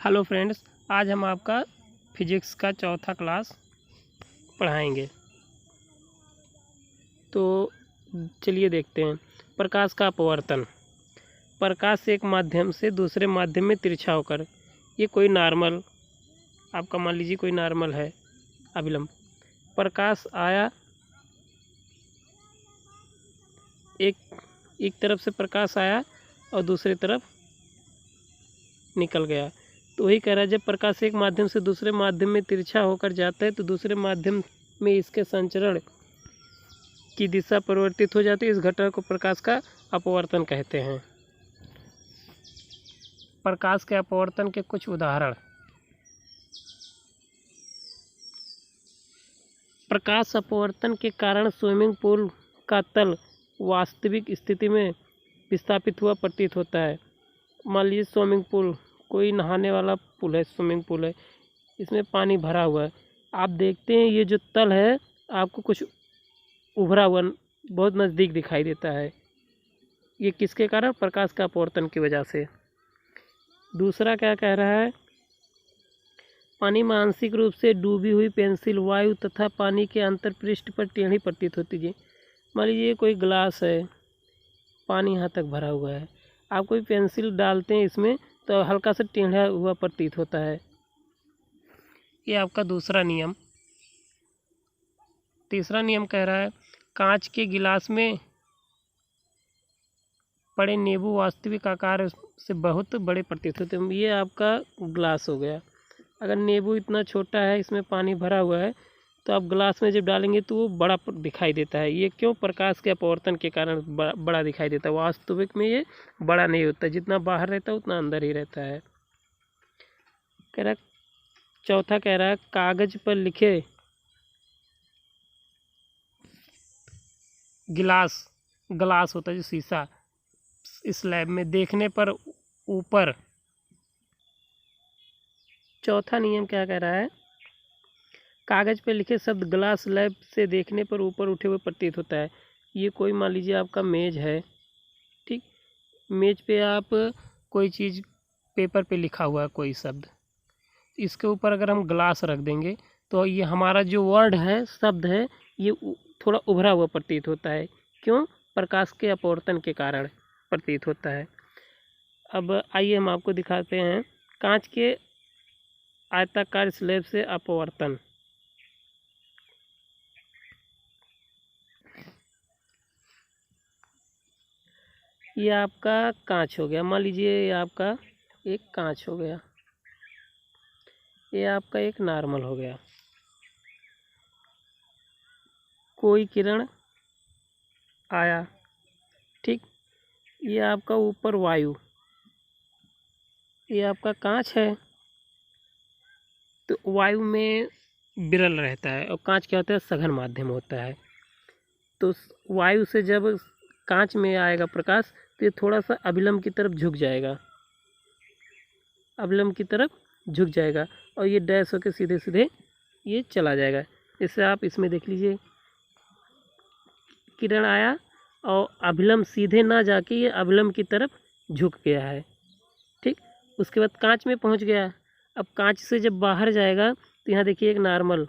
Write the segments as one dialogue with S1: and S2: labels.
S1: Hello friends, आज हम आपका फिजिक्स का चौथा क्लास पढ़ाएंगे। तो चलिए देखते हैं। प्रकाश का अपवर्तन। प्रकाश एक माध्यम से दूसरे माध्यम में तिरछा होकर, ये कोई नॉर्मल, आपका मान लीजिए कोई नॉर्मल है अभिलंब। प्रकाश आया, एक तरफ से प्रकाश आया और दूसरी तरफ निकल गया। तो वही कह रहा है, जब प्रकाश एक माध्यम से दूसरे माध्यम में तिरछा होकर जाता है तो दूसरे माध्यम में इसके संचरण की दिशा परिवर्तित हो जाती है। इस घटना को प्रकाश का अपवर्तन कहते हैं। प्रकाश के अपवर्तन के कुछ उदाहरण। प्रकाश अपवर्तन के कारण स्विमिंग पूल का तल वास्तविक स्थिति में विस्थापित हुआ प्रतीत होता है। मान लीजिए स्विमिंग पूल, कोई नहाने वाला पूल है, स्विमिंग पूल है, इसमें पानी भरा हुआ है। आप देखते हैं ये जो तल है आपको कुछ उभरा हुआ बहुत नज़दीक दिखाई देता है। ये किसके कारण? प्रकाश का अपवर्तन की वजह से। दूसरा क्या कह रहा है, पानी में आंशिक रूप से डूबी हुई पेंसिल वायु तथा पानी के अंतरपृष्ठ पर टेढ़ी प्रतीत होती है। मान लीजिए कोई ग्लास है, पानी यहाँ तक भरा हुआ है, आप कोई पेंसिल डालते हैं इसमें तो हल्का सा टेढ़ा हुआ प्रतीत होता है। ये आपका दूसरा नियम। तीसरा नियम कह रहा है, कांच के गिलास में पड़े नींबू वास्तविक आकार से बहुत बड़े प्रतीत होते हैं। ये आपका ग्लास हो गया। अगर नींबू इतना छोटा है, इसमें पानी भरा हुआ है, तो आप ग्लास में जब डालेंगे तो वो बड़ा दिखाई देता है। ये क्यों? प्रकाश के अपवर्तन के कारण बड़ा दिखाई देता है। वास्तविक में ये बड़ा नहीं होता, जितना बाहर रहता है उतना अंदर ही रहता है। कह रहा, चौथा कह रहा है, कागज पर लिखे ग्लास होता है जो शीशा, इस लैब में देखने पर ऊपर। चौथा नियम क्या कह रहा है, कागज पर लिखे शब्द ग्लास स्लैब से देखने पर ऊपर उठे हुए प्रतीत होता है। ये कोई मान लीजिए आपका मेज है, ठीक, मेज पे आप कोई चीज़ पेपर पे लिखा हुआ है कोई शब्द, इसके ऊपर अगर हम ग्लास रख देंगे तो ये हमारा जो वर्ड है, शब्द है, ये थोड़ा उभरा हुआ प्रतीत होता है। क्यों? प्रकाश के अपवर्तन के कारण प्रतीत होता है। अब आइए हम आपको दिखाते हैं कांच के आयताकार स्लैब से अपवर्तन। ये आपका कांच हो गया, मान लीजिए ये आपका एक कांच हो गया, ये आपका एक नॉर्मल हो गया। कोई किरण आया, ठीक, ये आपका ऊपर वायु, ये आपका कांच है, तो वायु में विरल रहता है और कांच क्या होता है? सघन माध्यम होता है। तो वायु से जब कांच में आएगा प्रकाश तो ये थोड़ा सा अभिलंब की तरफ झुक जाएगा, अभिलंब की तरफ झुक जाएगा और ये डैश होकर सीधे सीधे ये चला जाएगा। जैसे आप इसमें देख लीजिए, किरण आया और अभिलंब सीधे ना जाके ये अभिलंब की तरफ झुक गया है, ठीक। उसके बाद कांच में पहुंच गया। अब कांच से जब बाहर जाएगा तो यहाँ देखिए एक नॉर्मल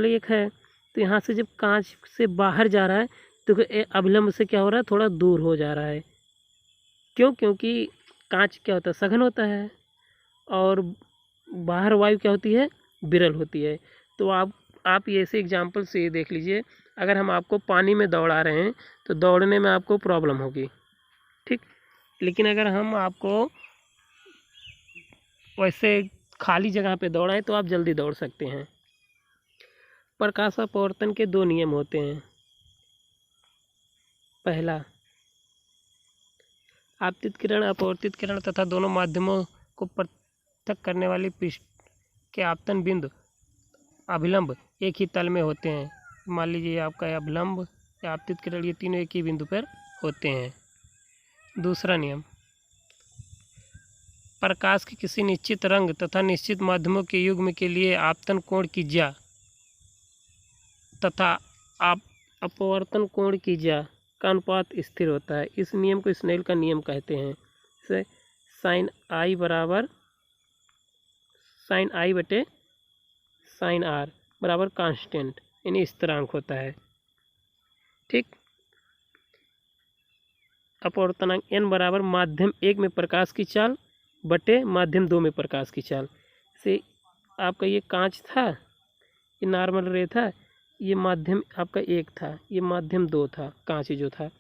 S1: एक है, तो यहाँ से जब कांच से बाहर जा रहा है तो अभिलंब से क्या हो रहा है? थोड़ा दूर हो जा रहा है। क्यों? क्योंकि कांच क्या होता है? सघन होता है और बाहर वायु क्या होती है? विरल होती है। तो आप ये ऐसे एग्जाम्पल से ये देख लीजिए, अगर हम आपको पानी में दौड़ा रहे हैं तो दौड़ने में आपको प्रॉब्लम होगी, ठीक, लेकिन अगर हम आपको वैसे खाली जगह पे दौड़ाएं तो आप जल्दी दौड़ सकते हैं। प्रकाश अपवर्तन के दो नियम होते हैं। पहला, आपतित किरण, अपवर्तित किरण तथा दोनों माध्यमों को पृथक करने वाली पृष्ठ के आपतन बिंदु अभिलंब एक ही तल में होते हैं। मान लीजिए आपका अभिलंब या आपतित किरण, ये तीनों एक ही बिंदु पर होते हैं। दूसरा नियम, प्रकाश के किसी निश्चित रंग तथा निश्चित माध्यमों के युग्म के लिए आपतन कोण की ज्या तथा अपवर्तन कोण की ज्या का अनुपात स्थिर होता है। इस नियम को स्नेल का नियम कहते हैं। जैसे साइन आई बराबर साइन आई बटे साइन आर बराबर कांस्टेंट यानी स्थिरांक होता है। ठीक, अपवर्तनांक n बराबर माध्यम 1 में प्रकाश की चाल बटे माध्यम 2 में प्रकाश की चाल। से आपका ये कांच था, ये नॉर्मल रे था, ये माध्यम आपका 1 था, ये माध्यम 2 था, कांच जो था।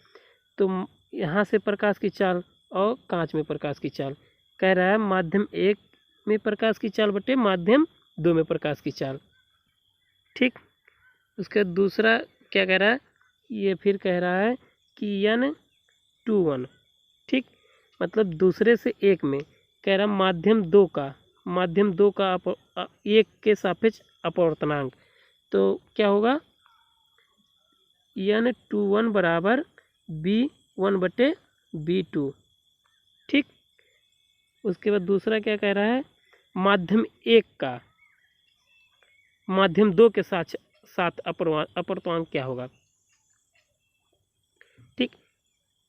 S1: तो यहाँ से प्रकाश की चाल और कांच में प्रकाश की चाल कह रहा है माध्यम 1 में प्रकाश की चाल बटे माध्यम 2 में प्रकाश की चाल। ठीक, उसके दूसरा क्या कह रहा है, ये फिर कह रहा है कि n/1। ठीक, मतलब दूसरे से एक में कह रहा माध्यम 2 का 1 के सापेक्ष अपवर्तनांक। तो क्या होगा, n/1 बराबर b1 बटे b2। ठीक, उसके बाद दूसरा क्या कह रहा है, माध्यम 1 का माध्यम 2 के साथ अपवर्तनांक क्या होगा। ठीक,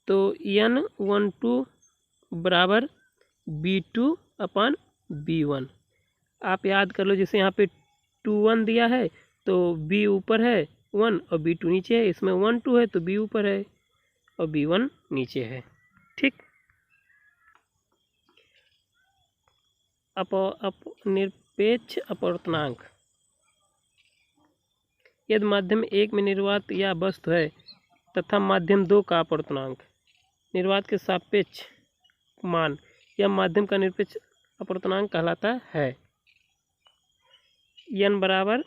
S1: तो n12 बराबर b2 अपान b1। आप याद कर लो, जैसे यहाँ पे 2 1 दिया है तो b ऊपर है 1 और b2 नीचे है, इसमें 1 2 है तो b ऊपर है और b1 नीचे है। ठीक, निरपेक्ष अपवर्तनांक यदि माध्यम 1 में निर्वात या वस्तु है तथा माध्यम 2 का अपवर्तनांक निर्वात के सापेक्ष मान या माध्यम का निरपेक्ष अपवर्तनांक कहलाता है। n बराबर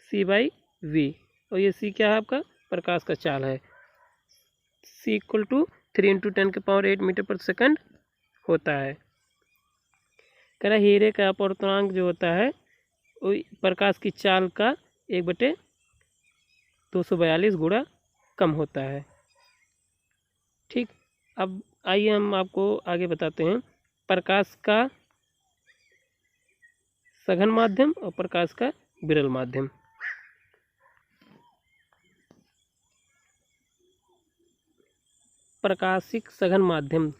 S1: c/v और ये c क्या है, आपका प्रकाश का चाल है। c = 3 × 10⁸ मीटर प्रति सेकंड होता है। कह रहा हीरे का अपवर्तनांक जो होता है वो प्रकाश की चाल का 1/242 गुणा कम होता है। ठीक, अब आइए हम आपको आगे बताते हैं प्रकाश का सघन माध्यम और प्रकाश का विरल माध्यम। प्रकाशिक सघन माध्यम,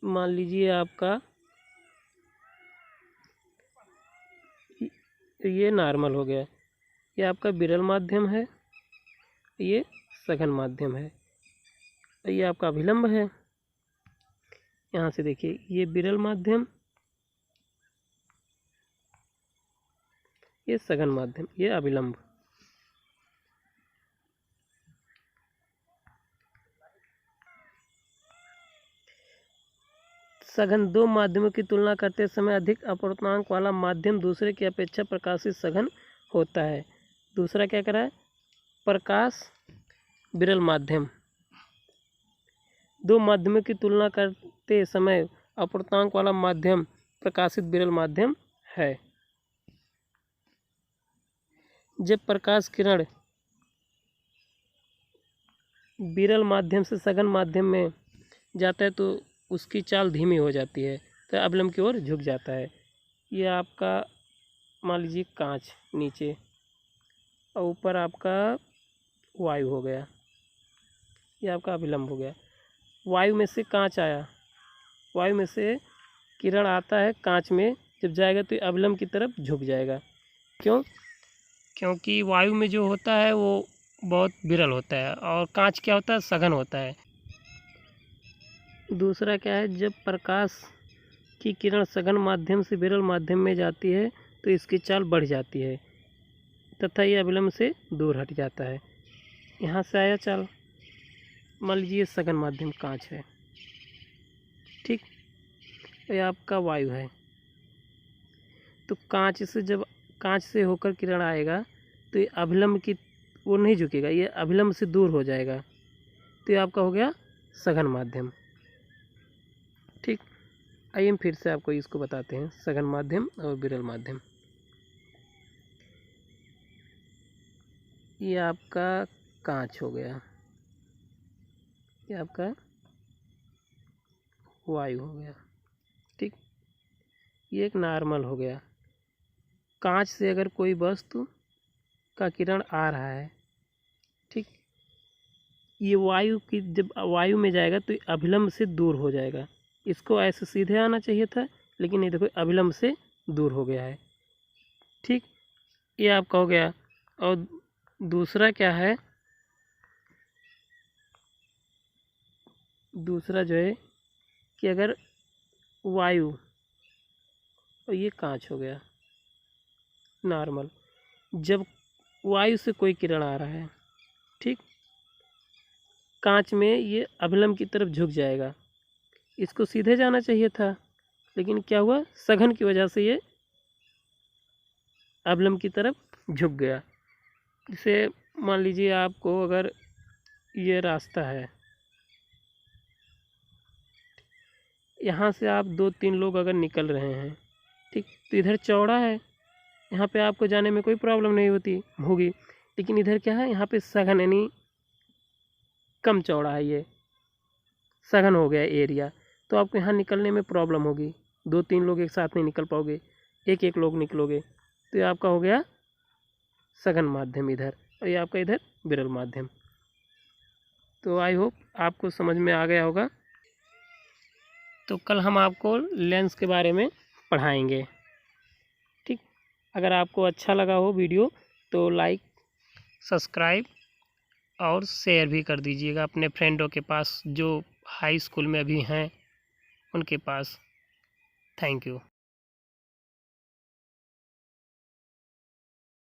S1: मान लीजिए आपका ये नॉर्मल हो गया, ये आपका विरल माध्यम है, ये सघन माध्यम है, ये आपका अभिलंब है। यहाँ से देखिए, ये विरल माध्यम, ये सघन माध्यम, ये अभिलंब। सघन दो माध्यमों की तुलना करते समय अधिक अपवर्तनांक वाला माध्यम दूसरे की अपेक्षा प्रकाशित सघन होता है। दूसरा क्या करा है, प्रकाश विरल माध्यम। दो माध्यमों की तुलना करते समय अपवर्तनांक वाला माध्यम प्रकाशित विरल माध्यम है। जब प्रकाश किरण विरल माध्यम से सघन माध्यम में जाता है तो उसकी चाल धीमी हो जाती है, तो अवलंब की ओर झुक जाता है। ये आपका मान लीजिए कांच नीचे और ऊपर आपका वायु हो गया, ये आपका अभिलंब हो गया। वायु में से कांच आया, वायु में से किरण आता है कांच में, जब जाएगा तो अवलंब की तरफ झुक जाएगा। क्यों? क्योंकि वायु में जो होता है वो बहुत विरल होता है और कांच क्या होता है, सघन होता है। दूसरा क्या है, जब प्रकाश की किरण सघन माध्यम से विरल माध्यम में जाती है तो इसकी चाल बढ़ जाती है तथा यह अविलंब से दूर हट जाता है। यहाँ से आया चाल, मान लीजिए सघन माध्यम कांच है, ठीक, यह आपका वायु है। तो कांच से होकर किरण आएगा तो ये अभिलंब की वो नहीं झुकेगा, ये अभिलंब से दूर हो जाएगा, तो ये आपका हो गया सघन माध्यम। ठीक, आइए हम फिर से आपको इसको बताते हैं, सघन माध्यम और विरल माध्यम। ये आपका कांच हो गया, ये आपका वायु हो गया, ठीक, ये एक नॉर्मल हो गया। कांच से अगर कोई वस्तु का किरण आ रहा है, ठीक, ये वायु की जब वायु में जाएगा तो अभिलंब से दूर हो जाएगा। इसको ऐसे सीधे आना चाहिए था, लेकिन ये देखो अभिलंब से दूर हो गया है। ठीक, ये आपका हो गया। और दूसरा क्या है, दूसरा जो है कि अगर वायु, और ये कांच हो गया नॉर्मल, जब वायु से कोई किरण आ रहा है, ठीक, कांच में ये अभिलंब की तरफ झुक जाएगा। इसको सीधे जाना चाहिए था, लेकिन क्या हुआ, सघन की वजह से ये अभिलंब की तरफ झुक गया। जैसे मान लीजिए आपको अगर ये रास्ता है, यहाँ से आप 2-3 लोग अगर निकल रहे हैं, ठीक, तो इधर चौड़ा है, यहाँ पे आपको जाने में कोई प्रॉब्लम नहीं होगी। लेकिन इधर क्या है, यहाँ पे सघन यानी कम चौड़ा है, ये सघन हो गया एरिया, तो आपको यहाँ निकलने में प्रॉब्लम होगी। 2-3 लोग एक साथ नहीं निकल पाओगे, एक एक लोग निकलोगे। तो ये आपका हो गया सघन माध्यम इधर, और ये आपका इधर विरल माध्यम। तो आई होप आपको समझ में आ गया होगा। तो कल हम आपको लेंस के बारे में पढ़ाएंगे। ठीक, अगर आपको अच्छा लगा हो वीडियो तो लाइक, सब्सक्राइब और शेयर भी कर दीजिएगा अपने फ्रेंडों के पास जो हाई स्कूल में अभी हैं उनके पास। Thank you.